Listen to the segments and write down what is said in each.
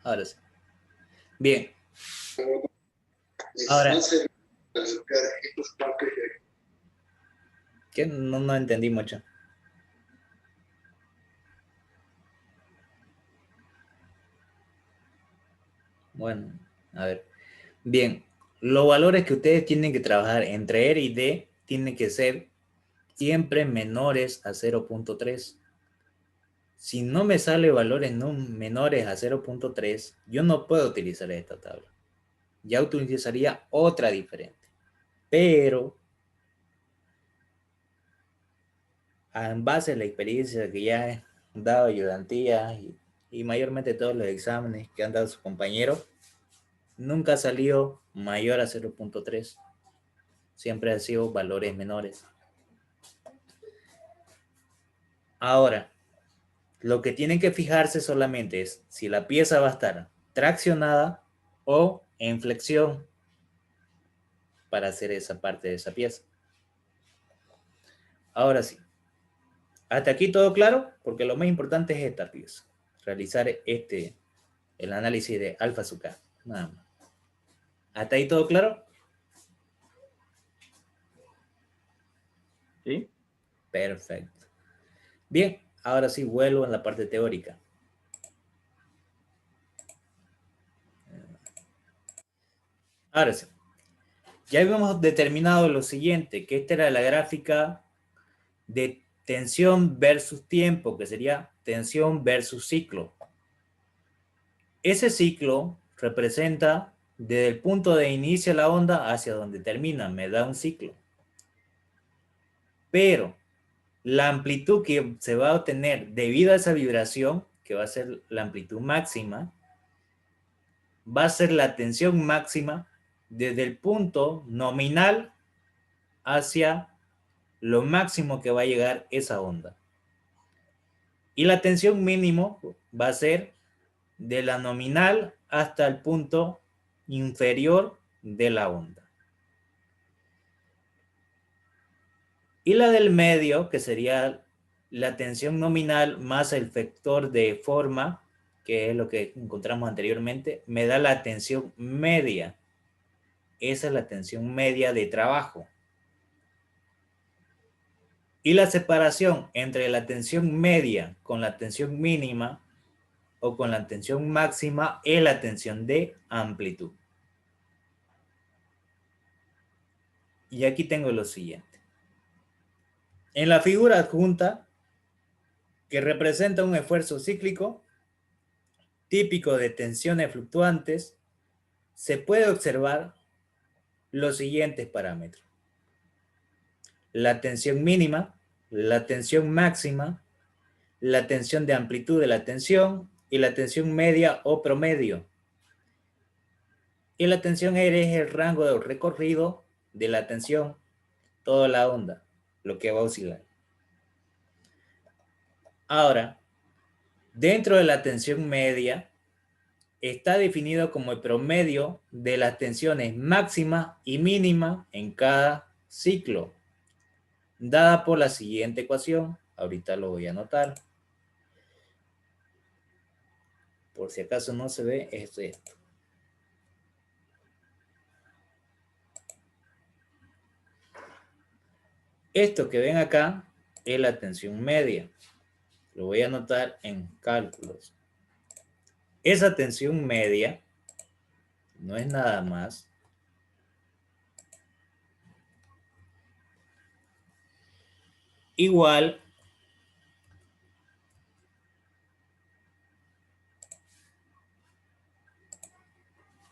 Ahora sí. Bien. Ahora. ¿Qué? No entendí mucho. Bueno, a ver. Bien. Los valores que ustedes tienen que trabajar entre R y D tienen que ser siempre menores a 0.3. Si no me sale valores menores a 0.3, yo no puedo utilizar esta tabla. Ya utilizaría otra diferente. Pero, en base a la experiencia que ya he dado ayudantía y mayormente todos los exámenes que han dado sus compañeros, nunca ha salido mayor a 0.3. Siempre han sido valores menores. Ahora, lo que tienen que fijarse solamente es si la pieza va a estar traccionada o en flexión para hacer esa parte de esa pieza. Ahora sí. Hasta aquí todo claro, porque lo más importante es esta pieza. Realizar el análisis de alfa sub K. Nada más. ¿Hasta ahí todo claro? Sí. Perfecto. Bien, ahora sí vuelvo a la parte teórica. Ahora sí. Ya habíamos determinado lo siguiente, que esta era la gráfica de tensión versus tiempo, que sería tensión versus ciclo. Ese ciclo representa desde el punto de inicio de la onda hacia donde termina, me da un ciclo. Pero la amplitud que se va a obtener debido a esa vibración, que va a ser la amplitud máxima, va a ser la tensión máxima desde el punto nominal hacia lo máximo que va a llegar esa onda. Y la tensión mínimo va a ser de la nominal hasta el punto inferior de la onda. Y la del medio, que sería la tensión nominal más el factor de forma, que es lo que encontramos anteriormente, me da la tensión media. Esa es la tensión media de trabajo. Y la separación entre la tensión media con la tensión mínima o con la tensión máxima es la tensión de amplitud. Y aquí tengo lo siguiente. En la figura adjunta, que representa un esfuerzo cíclico típico de tensiones fluctuantes, se puede observar los siguientes parámetros. La tensión mínima, la tensión máxima, la tensión de amplitud de la tensión y la tensión media o promedio. Y la tensión R es el rango de recorrido de la tensión, toda la onda, lo que va a oscilar. Ahora, dentro de la tensión media, está definido como el promedio de las tensiones máxima y mínima en cada ciclo, dada por la siguiente ecuación. Ahorita lo voy a anotar. Por si acaso no se ve, es esto. Esto que ven acá es la tensión media. Lo voy a anotar en cálculos. Esa tensión media no es nada más igual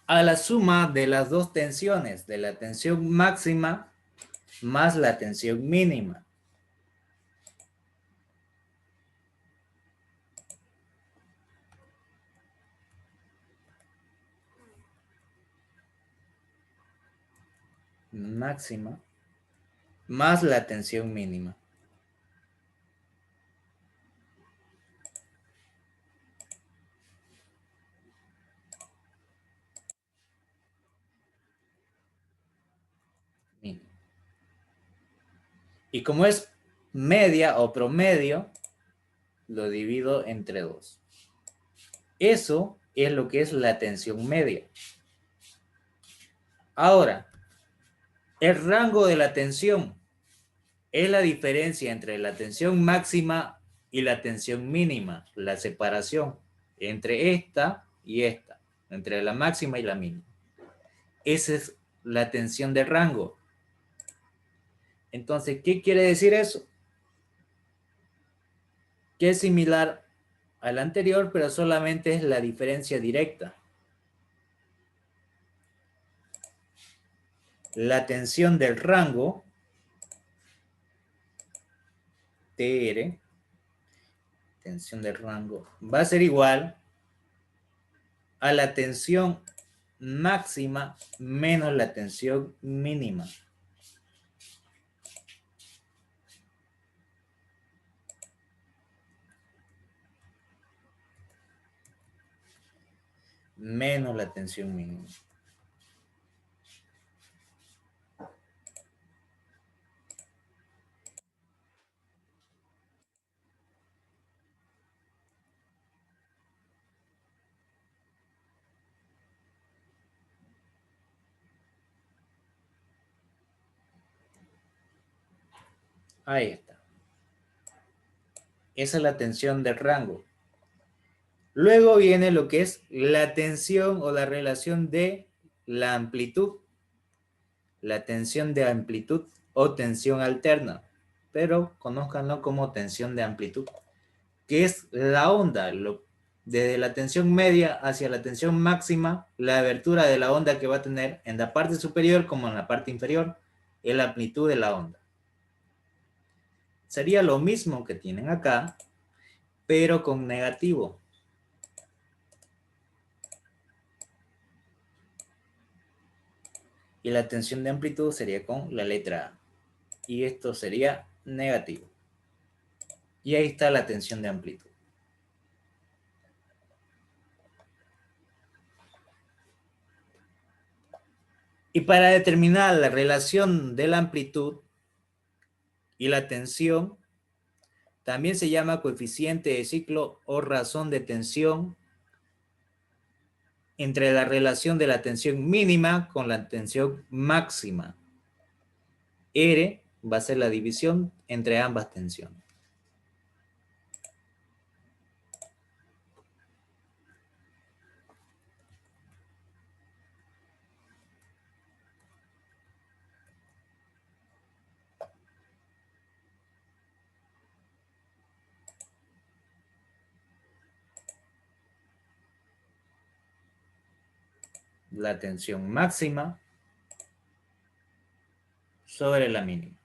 a la suma de las dos tensiones, de la tensión máxima más la tensión mínima. Máxima más la tensión mínima. Y como es media o promedio, lo divido entre 2. Eso es lo que es la tensión media. Ahora, el rango de la tensión es la diferencia entre la tensión máxima y la tensión mínima, la separación entre esta y esta, entre la máxima y la mínima. Esa es la tensión de rango. Entonces, ¿qué quiere decir eso? Que es similar al anterior, pero solamente es la diferencia directa. La tensión del rango, TR, tensión del rango, va a ser igual a la tensión máxima menos la tensión mínima. Menos la tensión mínima. Ahí está. Esa es la tensión del rango. Luego viene lo que es la tensión o la relación de la amplitud. La tensión de amplitud o tensión alterna. Pero conózcanlo como tensión de amplitud, que es la onda, desde la tensión media hacia la tensión máxima, la abertura de la onda que va a tener en la parte superior como en la parte inferior, es la amplitud de la onda. Sería lo mismo que tienen acá, pero con negativo. Y la tensión de amplitud sería con la letra A. Y esto sería negativo. Y ahí está la tensión de amplitud. Y para determinar la relación de la amplitud y la tensión, también se llama coeficiente de ciclo o razón de tensión entre la relación de la tensión mínima con la tensión máxima. R va a ser la división entre ambas tensiones. La tensión máxima sobre la mínima.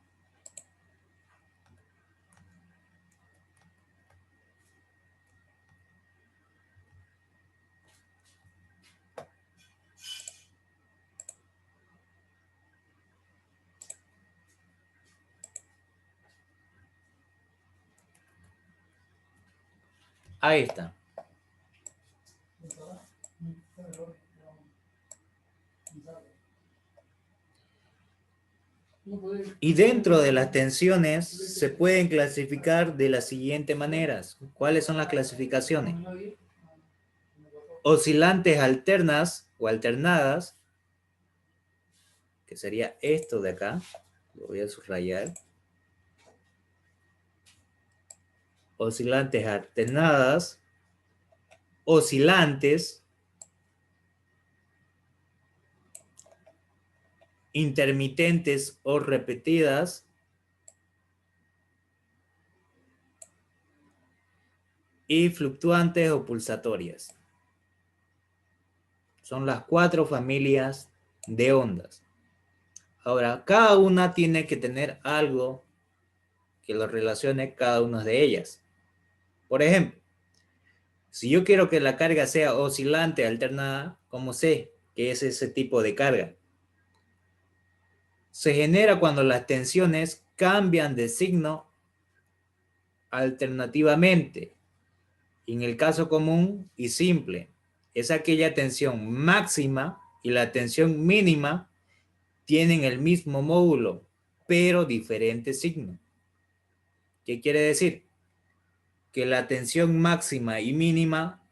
Ahí está. Y dentro de las tensiones se pueden clasificar de las siguientes maneras. ¿Cuáles son las clasificaciones? Oscilantes alternas o alternadas, que sería esto de acá. Lo voy a subrayar. Oscilantes alternadas, oscilantes, intermitentes o repetidas, y fluctuantes o pulsatorias. Son las 4 familias de ondas. Ahora, cada una tiene que tener algo que lo relacione cada una de ellas. Por ejemplo, si yo quiero que la carga sea oscilante alternada, ¿cómo sé que es ese tipo de carga? Se genera cuando las tensiones cambian de signo alternativamente. En el caso común y simple, es aquella tensión máxima y la tensión mínima tienen el mismo módulo, pero diferente signo. ¿Qué quiere decir? Que la tensión máxima y mínima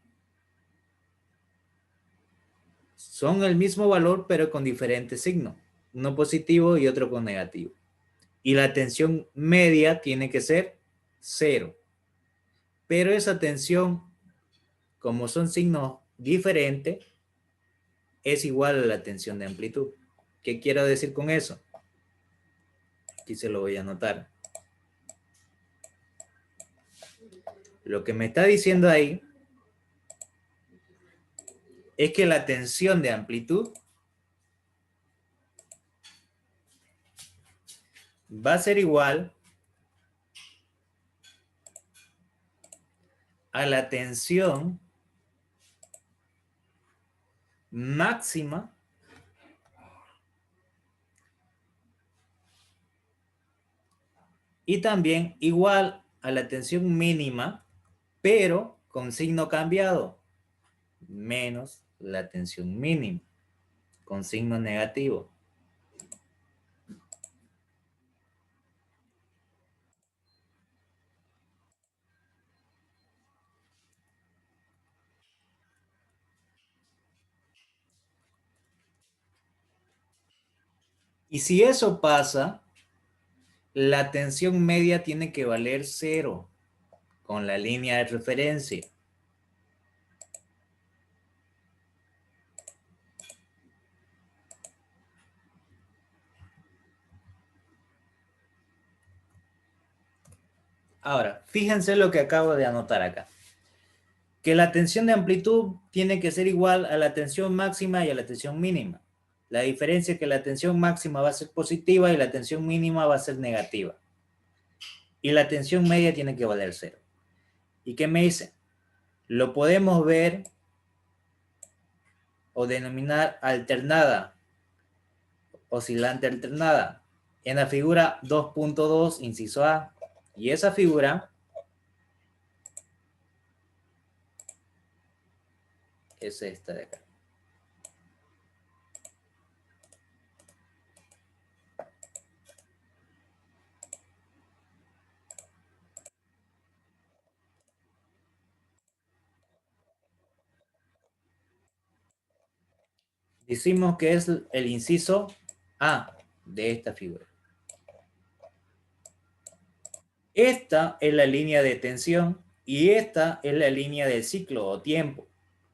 son el mismo valor, pero con diferentes signos. Uno positivo y otro con negativo. Y la tensión media tiene que ser 0. Pero esa tensión, como son signos diferentes, es igual a la tensión de amplitud. ¿Qué quiero decir con eso? Aquí se lo voy a anotar. Lo que me está diciendo ahí es que la tensión de amplitud va a ser igual a la tensión máxima y también igual a la tensión mínima, pero con signo cambiado, menos la tensión mínima, con signo negativo. Y si eso pasa, la tensión media tiene que valer 0 con la línea de referencia. Ahora, fíjense lo que acabo de anotar acá. Que la tensión de amplitud tiene que ser igual a la tensión máxima y a la tensión mínima. La diferencia es que la tensión máxima va a ser positiva y la tensión mínima va a ser negativa. Y la tensión media tiene que valer 0. ¿Y qué me dice? Lo podemos ver o denominar alternada, oscilante alternada, en la figura 2.2, inciso A. Y esa figura es esta de acá. Decimos que es el inciso A de esta figura. Esta es la línea de tensión y esta es la línea de ciclo o tiempo.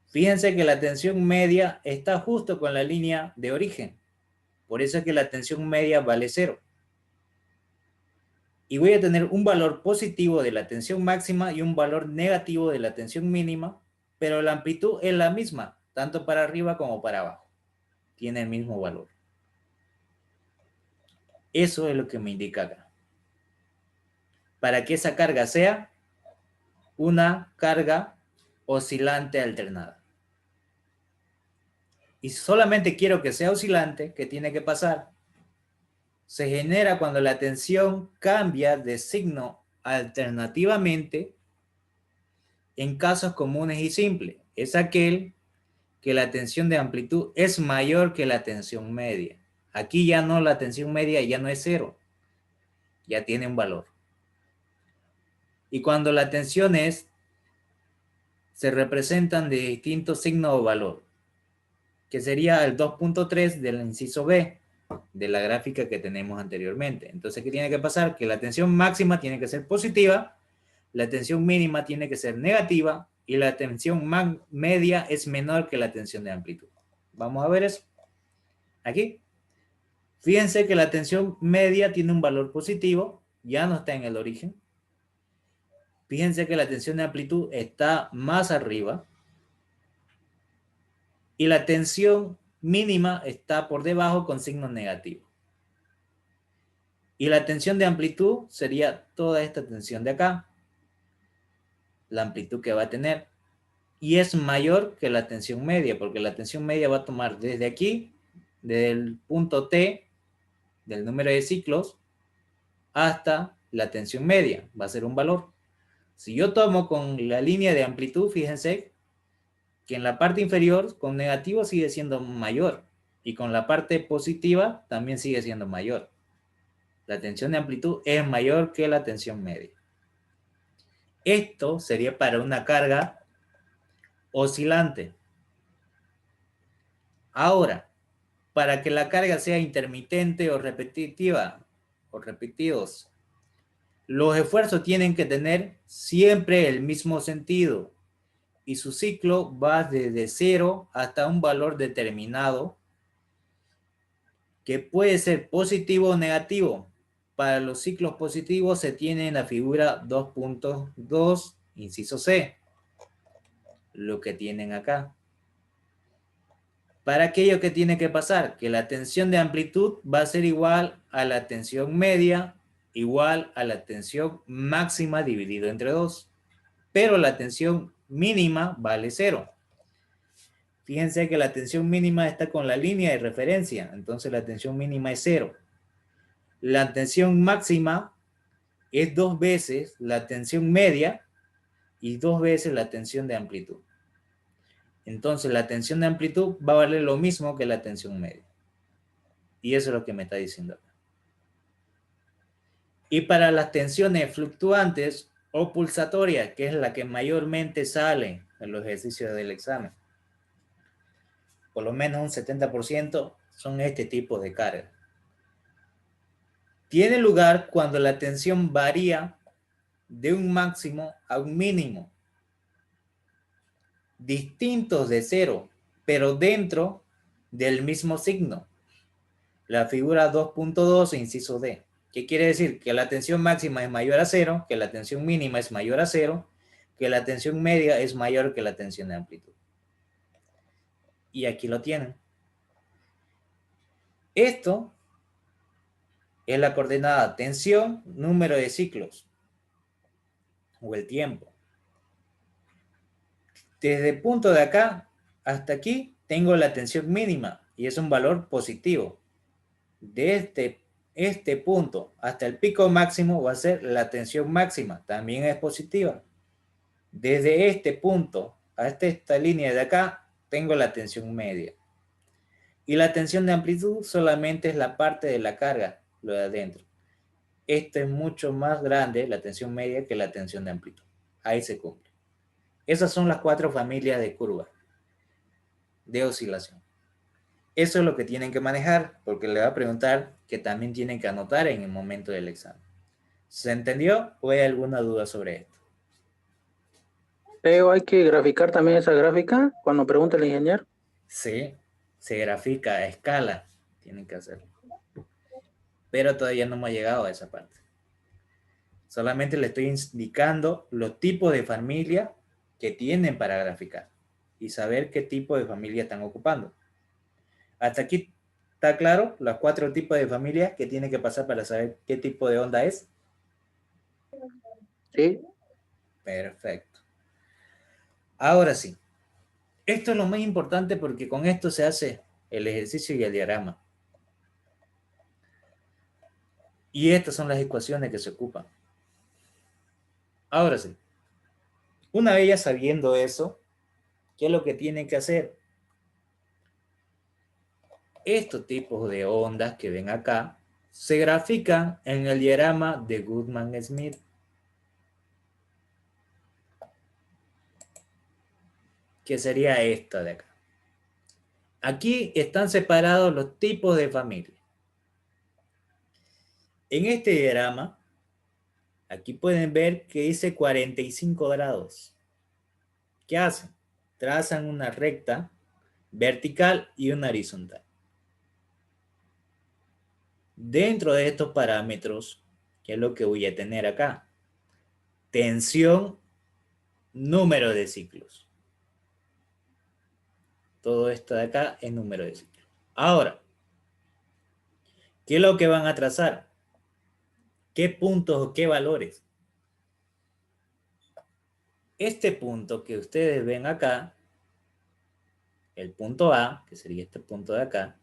Fíjense que la tensión media está justo con la línea de origen. Por eso es que la tensión media vale 0. Y voy a tener un valor positivo de la tensión máxima y un valor negativo de la tensión mínima, pero la amplitud es la misma, tanto para arriba como para abajo. Tiene el mismo valor. Eso es lo que me indica acá. Para que esa carga sea una carga oscilante alternada. Y solamente quiero que sea oscilante, ¿qué tiene que pasar? Se genera cuando la tensión cambia de signo alternativamente en casos comunes y simples. Es aquel que la tensión de amplitud es mayor que la tensión media. Aquí ya no, la tensión media ya no es 0, ya tiene un valor. Y cuando la tensión se representan de distintos signos o valor, que sería el 2.3 del inciso B de la gráfica que tenemos anteriormente. Entonces, ¿qué tiene que pasar? Que la tensión máxima tiene que ser positiva, la tensión mínima tiene que ser negativa y la tensión media es menor que la tensión de amplitud. Vamos a ver eso. Aquí. Fíjense que la tensión media tiene un valor positivo, ya no está en el origen. Fíjense que la tensión de amplitud está más arriba y la tensión mínima está por debajo con signo negativo. Y la tensión de amplitud sería toda esta tensión de acá, la amplitud que va a tener. Y es mayor que la tensión media, porque la tensión media va a tomar desde aquí, desde el punto T del número de ciclos, hasta la tensión media, va a ser un valor. Si yo tomo con la línea de amplitud, fíjense que en la parte inferior con negativo sigue siendo mayor y con la parte positiva también sigue siendo mayor. La tensión de amplitud es mayor que la tensión media. Esto sería para una carga oscilante. Ahora, para que la carga sea intermitente o repetitiva o repetidos, los esfuerzos tienen que tener siempre el mismo sentido y su ciclo va desde 0 hasta un valor determinado que puede ser positivo o negativo. Para los ciclos positivos se tiene en la figura 2.2, inciso C, lo que tienen acá. Para aquello que tiene que pasar, que la tensión de amplitud va a ser igual a la tensión media, igual a la tensión máxima dividido entre 2. Pero la tensión mínima vale 0. Fíjense que la tensión mínima está con la línea de referencia, entonces la tensión mínima es 0. La tensión máxima es 2 veces la tensión media y 2 veces la tensión de amplitud. Entonces la tensión de amplitud va a valer lo mismo que la tensión media. Y eso es lo que me está diciendo acá. Y para las tensiones fluctuantes o pulsatorias, que es la que mayormente sale en los ejercicios del examen, por lo menos un 70% son este tipo de carga. Tiene lugar cuando la tensión varía de un máximo a un mínimo, distintos de 0, pero dentro del mismo signo. La figura 2.2, inciso D. ¿Qué quiere decir? Que la tensión máxima es mayor a 0, que la tensión mínima es mayor a 0, que la tensión media es mayor que la tensión de amplitud. Y aquí lo tienen. Esto es la coordenada tensión, número de ciclos, o el tiempo. Desde el punto de acá hasta aquí tengo la tensión mínima y es un valor positivo. De este punto hasta el pico máximo va a ser la tensión máxima, también es positiva. Desde este punto hasta esta línea de acá tengo la tensión media. Y la tensión de amplitud solamente es la parte de la carga, lo de adentro. Esto es mucho más grande, la tensión media, que la tensión de amplitud. Ahí se cumple. Esas son las 4 familias de curvas de oscilación. Eso es lo que tienen que manejar, porque le va a preguntar que también tienen que anotar en el momento del examen. ¿Se entendió o hay alguna duda sobre esto? Pero hay que graficar también esa gráfica cuando pregunte el ingeniero. Sí, se grafica a escala, tienen que hacerlo. Pero todavía no hemos llegado a esa parte. Solamente le estoy indicando los tipos de familia que tienen para graficar y saber qué tipo de familia están ocupando. Hasta aquí está claro los 4 tipos de familias que tiene que pasar para saber qué tipo de onda es. Sí. Perfecto. Ahora sí, esto es lo más importante porque con esto se hace el ejercicio y el diagrama. Y estas son las ecuaciones que se ocupan. Ahora sí, una vez ya sabiendo eso, ¿qué es lo que tienen que hacer? Estos tipos de ondas que ven acá se grafican en el diagrama de Goodman-Smith. Que sería esta de acá. Aquí están separados los tipos de familia. En este diagrama, aquí pueden ver que dice 45 grados. ¿Qué hacen? Trazan una recta vertical y una horizontal. Dentro de estos parámetros, ¿qué es lo que voy a tener acá? Tensión, número de ciclos. Todo esto de acá es número de ciclos. Ahora, ¿qué es lo que van a trazar? ¿Qué puntos o qué valores? Este punto que ustedes ven acá, el punto A, que sería este punto de acá,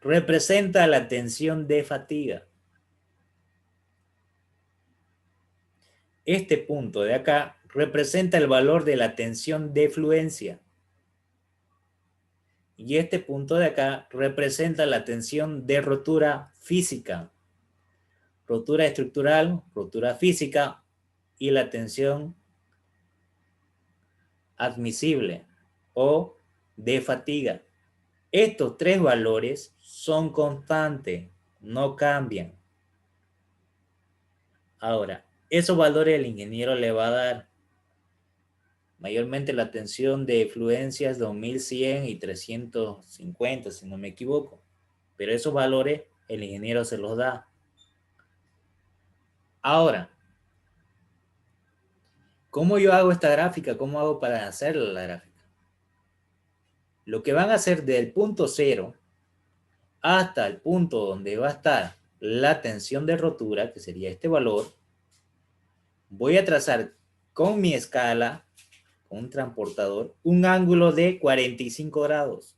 representa la tensión de fatiga. Este punto de acá representa el valor de la tensión de fluencia. Y este punto de acá representa la tensión de rotura física. Rotura estructural, rotura física y la tensión admisible o de fatiga. Estos tres valores son constantes, no cambian. Ahora, esos valores el ingeniero le va a dar mayormente la tensión de fluencias 2100 y 350, si no me equivoco. Pero esos valores el ingeniero se los da. Ahora, ¿cómo yo hago esta gráfica? ¿Cómo hago para hacer la gráfica? Lo que van a hacer del punto cero hasta el punto donde va a estar la tensión de rotura, que sería este valor, voy a trazar con mi escala, con un transportador, un ángulo de 45 grados.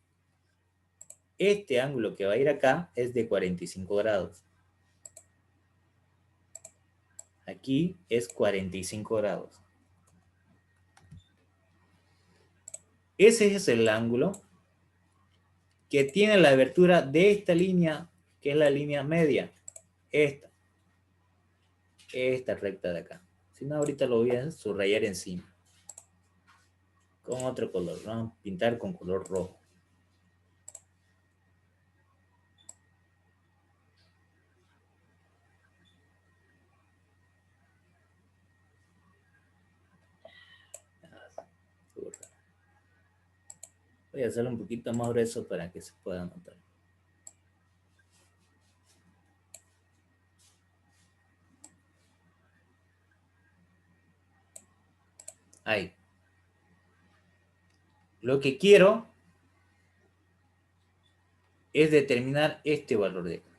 Este ángulo que va a ir acá es de 45 grados. Aquí es 45 grados. Ese es el ángulo que tiene la abertura de esta línea, que es la línea media. Esta recta de acá. Si no, ahorita lo voy a subrayar encima. Con otro color. Vamos a pintar con color rojo. Voy a hacerlo un poquito más grueso para que se pueda notar. Ahí. Lo que quiero es determinar este valor de acá.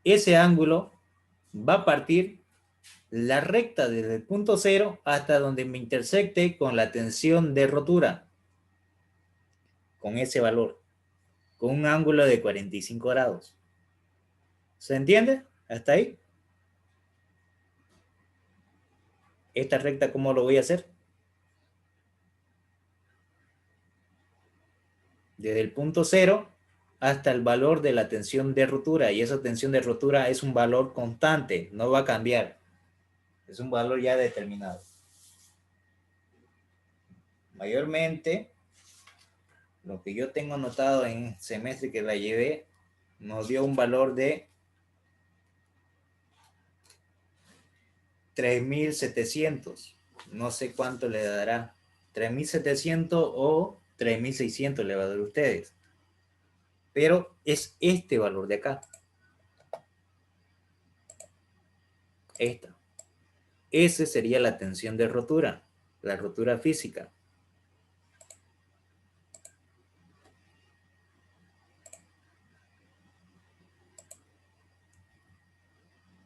Ese ángulo va a partir la recta desde el punto cero hasta donde me intersecte con la tensión de rotura. Con ese valor. Con un ángulo de 45 grados. ¿Se entiende? ¿Hasta ahí? Esta recta, ¿cómo lo voy a hacer? Desde el punto cero hasta el valor de la tensión de rotura. Y esa tensión de rotura es un valor constante, no va a cambiar. Es un valor ya determinado. Mayormente, lo que yo tengo anotado en semestre que la llevé, nos dio un valor de 3700. No sé cuánto le dará. 3700 o 3600 le va a dar a ustedes. Pero es este valor de acá. Esta. Ese sería la tensión de rotura, la rotura física.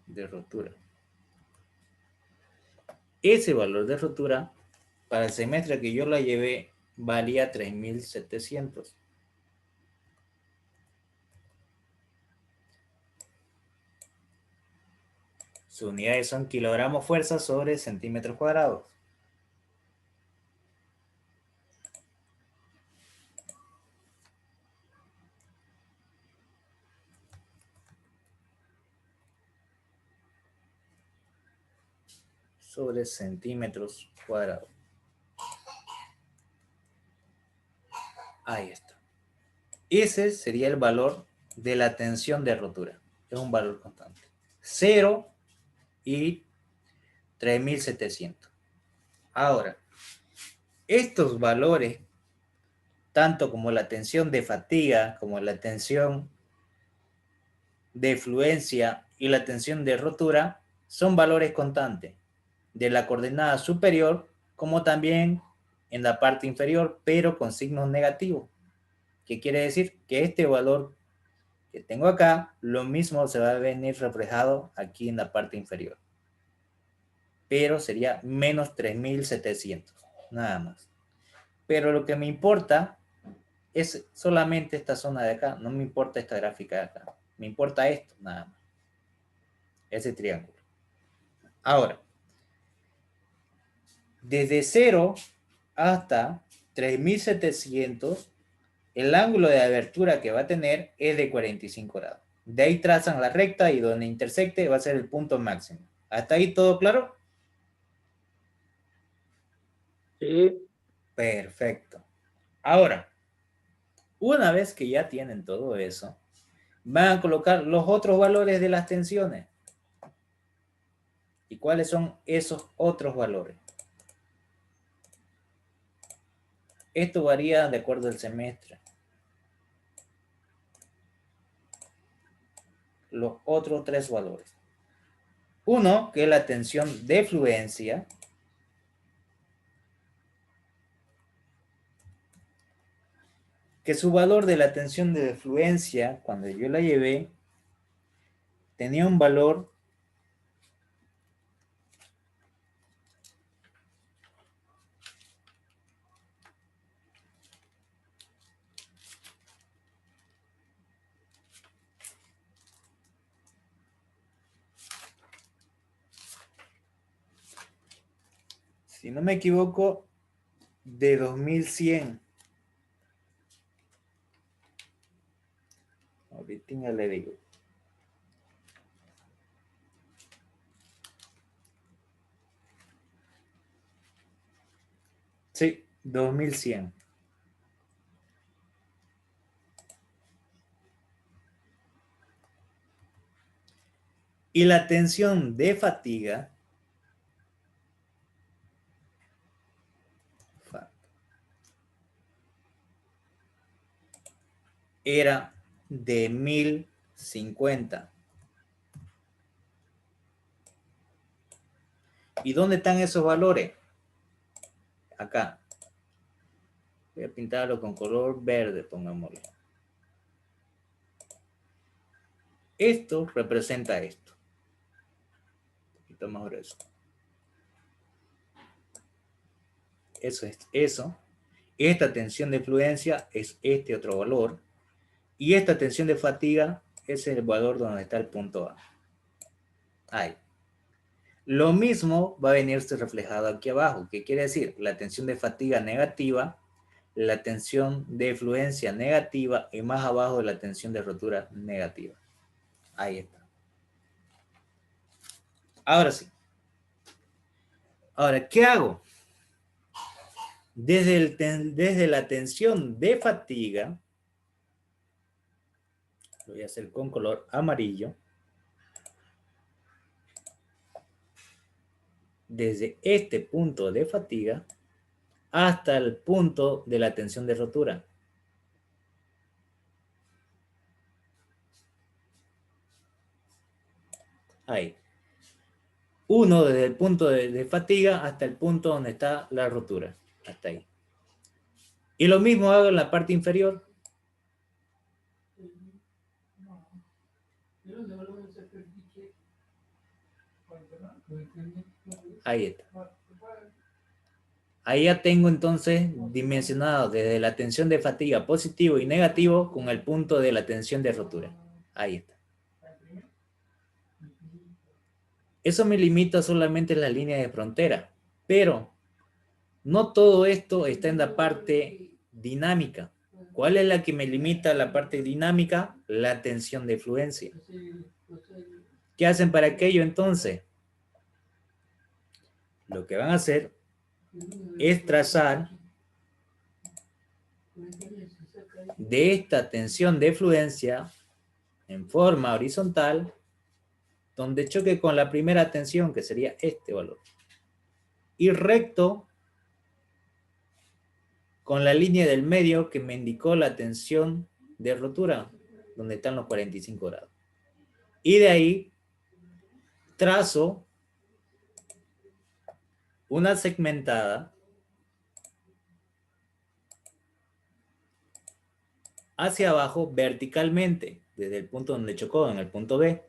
De rotura. Ese valor de rotura, para el semestre que yo la llevé, valía 3700. Sus unidades son kilogramos fuerza sobre centímetros cuadrados. Sobre centímetros cuadrados. Ahí está. Ese sería el valor de la tensión de rotura. Es un valor constante. 0 y 3700. Ahora, estos valores, tanto como la tensión de fatiga, como la tensión de fluencia y la tensión de rotura, son valores constantes de la coordenada superior como también en la parte inferior, pero con signos negativos. ¿Qué quiere decir? Que este valor que tengo acá, lo mismo se va a venir reflejado aquí en la parte inferior. Pero sería menos 3700, nada más. Pero lo que me importa es solamente esta zona de acá, no me importa esta gráfica de acá. Me importa esto, nada más. Ese triángulo. Ahora, desde 0 hasta 3700, el ángulo de abertura que va a tener es de 45 grados. De ahí trazan la recta y donde intersecte va a ser el punto máximo. ¿Hasta ahí todo claro? Sí. Perfecto. Ahora, Una vez que ya tienen todo eso, van a colocar los otros valores de las tensiones. ¿Y cuáles son esos otros valores? Esto varía de acuerdo al semestre. Los otros tres valores. Uno, que es la tensión de fluencia. Que su valor de la tensión de fluencia, cuando yo la llevé, tenía un valor si no me equivoco, de 2100. Ahorita le digo. Sí, 2100. Y la tensión de fatiga era de 1050. ¿Y dónde están esos valores? Acá. Voy a pintarlo con color verde, pongámoslo. Esto representa esto. Un poquito más grueso. Eso es eso. Esta tensión de fluencia es este otro valor. Y esta tensión de fatiga es el valor donde está el punto A. Ahí. Lo mismo va a venirse reflejado aquí abajo. ¿Qué quiere decir? La tensión de fatiga negativa, la tensión de fluencia negativa y más abajo la tensión de rotura negativa. Ahí está. Ahora sí. Ahora, ¿qué hago? Desde la tensión de fatiga, lo voy a hacer con color amarillo. Desde este punto de fatiga hasta el punto de la tensión de rotura. Ahí. Uno desde el punto de fatiga hasta el punto donde está la rotura. Hasta ahí. Y lo mismo hago en la parte inferior. Ahí está. Ahí ya tengo entonces dimensionado desde la tensión de fatiga positivo y negativo con el punto de la tensión de rotura. Ahí está. Eso me limita solamente a la línea de frontera, pero no todo esto está en la parte dinámica. ¿Cuál es la que me limita a la parte dinámica? La tensión de fluencia. ¿Qué hacen para aquello entonces? Lo que van a hacer es trazar de esta tensión de fluencia en forma horizontal, donde choque con la primera tensión, que sería este valor, y recto con la línea del medio que me indicó la tensión de rotura, donde están los 45 grados. Y de ahí trazo una segmentada hacia abajo verticalmente, desde el punto donde chocó, en el punto B,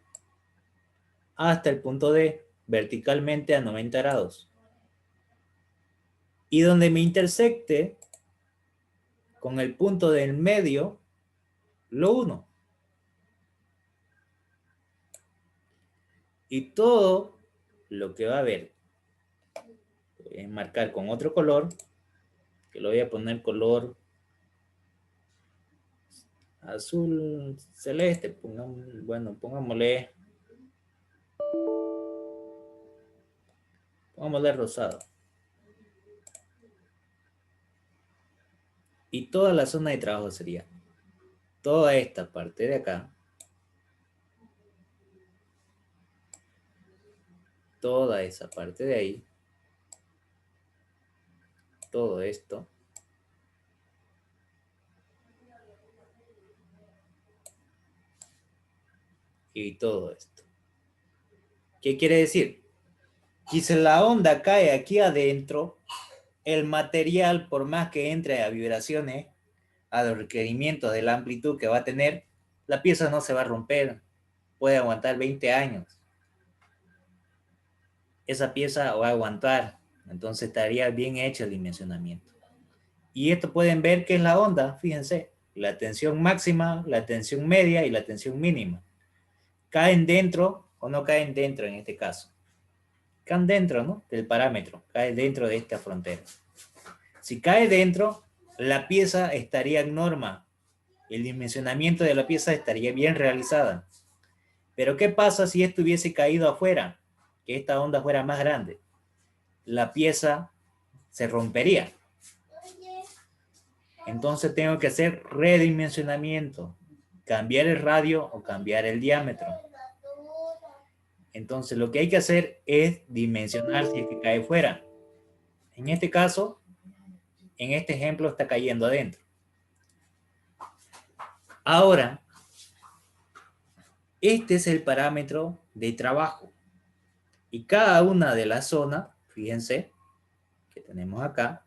hasta el punto D, verticalmente a 90 grados. Y donde me intersecte con el punto del medio, lo uno. Y todo lo que va a haber, voy a enmarcar con otro color, que lo voy a poner color azul celeste, pongámosle rosado. Y toda la zona de trabajo sería toda esta parte de acá, toda esa parte de ahí, todo esto, y todo esto. ¿Qué quiere decir? Que si la onda cae aquí adentro, el material, por más que entre a vibraciones, a los requerimientos de la amplitud que va a tener, la pieza no se va a romper, puede aguantar 20 años. Esa pieza va a aguantar, entonces estaría bien hecho el dimensionamiento. Y esto pueden ver que es la onda, fíjense, la tensión máxima, la tensión media y la tensión mínima. ¿Caen dentro o no caen dentro en este caso? Caen dentro, ¿no? Del parámetro, cae dentro de esta frontera. Si cae dentro, la pieza estaría en norma, el dimensionamiento de la pieza estaría bien realizada. Pero ¿qué pasa si esto hubiese caído afuera? Que esta onda fuera más grande. La pieza se rompería. Entonces tengo que hacer redimensionamiento, cambiar el radio o cambiar el diámetro. Entonces lo que hay que hacer es dimensionar si es que cae fuera. En este caso, en este ejemplo está cayendo adentro. Ahora, este es el parámetro de trabajo. Y cada una de las zonas, fíjense, que tenemos acá,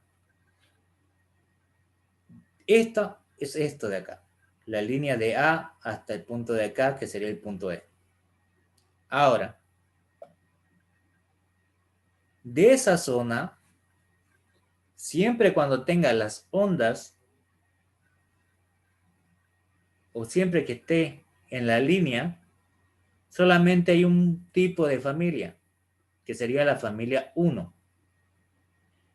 esta es esto de acá. La línea de A hasta el punto de acá, que sería el punto E. Ahora, de esa zona, siempre cuando tenga las ondas, o siempre que esté en la línea, solamente hay un tipo de familia, que sería la familia 1.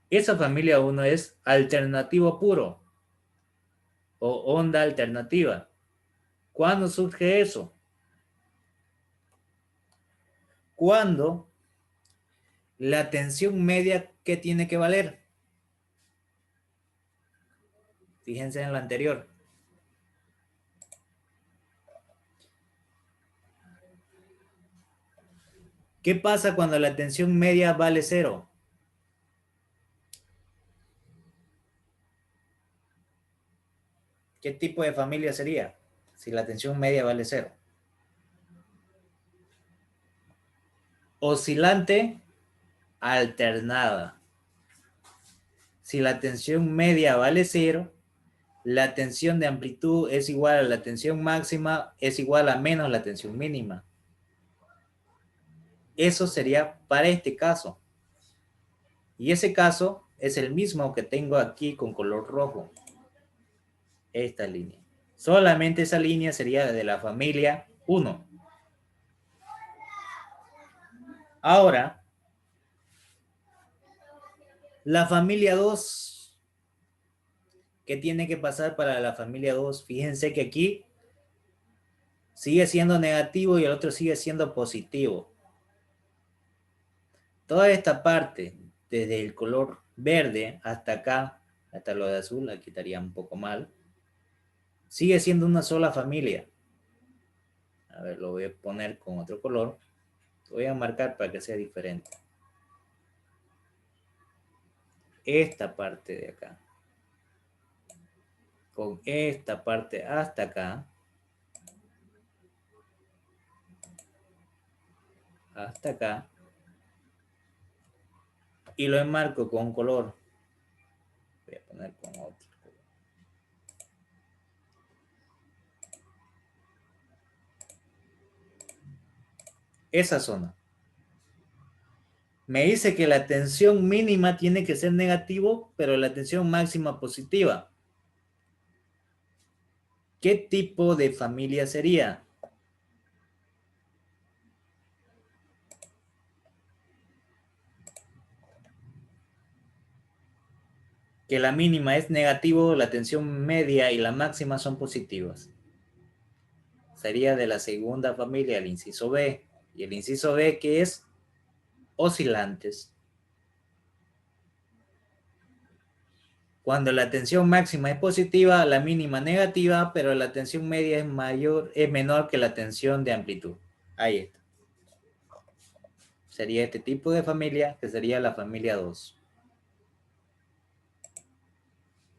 Esa familia 1 es alternativo puro, o onda alternativa. ¿Cuándo surge eso? Cuando la tensión media, ¿qué tiene que valer? Fíjense en la anterior. ¿Qué pasa cuando la tensión media vale 0? ¿Qué tipo de familia sería si la tensión media vale 0? Oscilante alternada. Si la tensión media vale 0, la tensión de amplitud es igual a la tensión máxima, es igual a menos la tensión mínima. Eso sería para este caso. Y ese caso es el mismo que tengo aquí con color rojo. Esta línea. Solamente esa línea sería de la familia 1. Ahora, la familia 2. ¿Qué tiene que pasar para la familia 2? Fíjense que aquí sigue siendo negativo y el otro sigue siendo positivo. Toda esta parte, desde el color verde hasta acá, hasta lo de azul, aquí estaría un poco mal, sigue siendo una sola familia. A ver, lo voy a poner con otro color. Lo voy a marcar para que sea diferente. Esta parte de acá. Con esta parte hasta acá. Hasta acá. Y lo enmarco con un color. Voy a poner con otro color. Esa zona. Me dice que la tensión mínima tiene que ser negativo, pero la tensión máxima positiva. ¿Qué tipo de familia sería? Que la mínima es negativo, la tensión media y la máxima son positivas. Sería de la segunda familia, el inciso B. Y el inciso B, que es oscilantes. Cuando la tensión máxima es positiva, la mínima negativa, pero la tensión media es menor que la tensión de amplitud. Ahí está. Sería este tipo de familia, que sería la familia 2.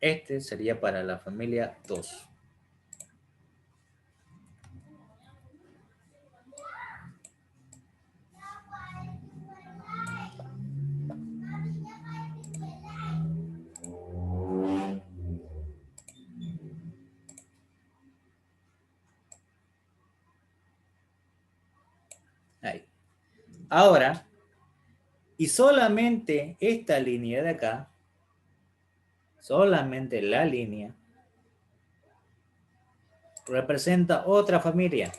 Este sería para la familia 2. Ahí. Ahora, y solamente esta línea de acá, solamente la línea, representa otra familia.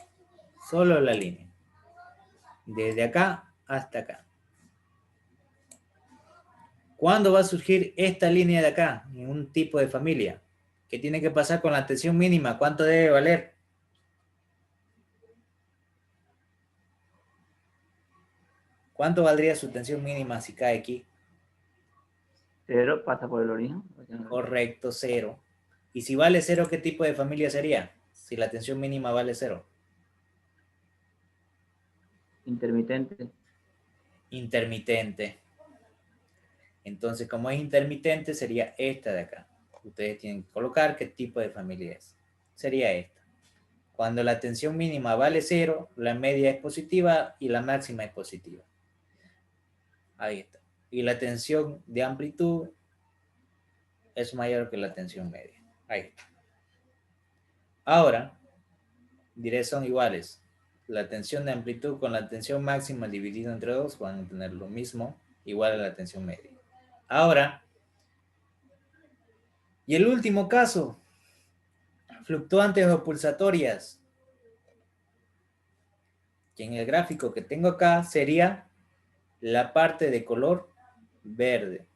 Solo la línea. Desde acá hasta acá. ¿Cuándo va a surgir esta línea de acá? En un tipo de familia. ¿Qué tiene que pasar con la tensión mínima? ¿Cuánto debe valer? ¿Cuánto valdría su tensión mínima si cae aquí? 0 pasa por el origen. Correcto, 0. ¿Y si vale 0, qué tipo de familia sería? Si la tensión mínima vale 0. Intermitente. Intermitente. Entonces, como es intermitente, sería esta de acá. Ustedes tienen que colocar qué tipo de familia es. Sería esta. Cuando la tensión mínima vale 0, la media es positiva y la máxima es positiva. Ahí está. Y la tensión de amplitud es mayor que la tensión media. Ahí está. Ahora, diré son iguales. La tensión de amplitud con la tensión máxima dividido entre 2 van a tener lo mismo, igual a la tensión media. Ahora, y el último caso, fluctuantes o pulsatorias, que en el gráfico que tengo acá sería la parte de color verde.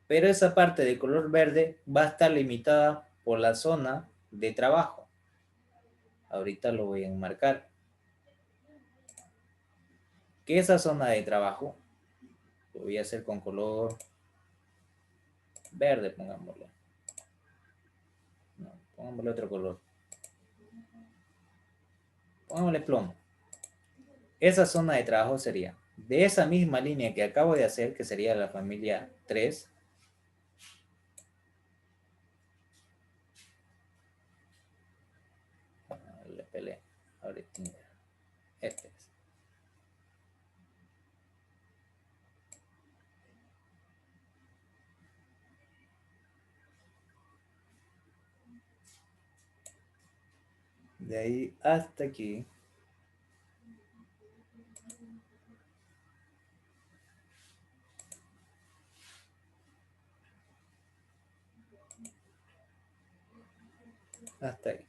Pero esa parte de color verde va a estar limitada por la zona de trabajo. Ahorita lo voy a enmarcar. Que esa zona de trabajo lo voy a hacer con color verde, pongámosle. No, pongámosle otro color. Pongámosle plomo. Esa zona de trabajo sería de esa misma línea que acabo de hacer, que sería la familia 3. Le peleé. Ahorita. Este es. De ahí hasta aquí. Hasta ahí.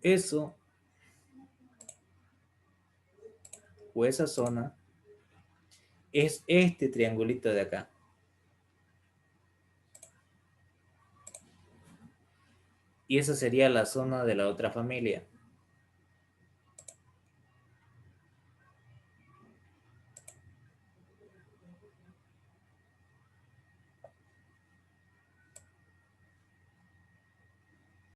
Eso o esa zona es este triangulito de acá. Y esa sería la zona de la otra familia.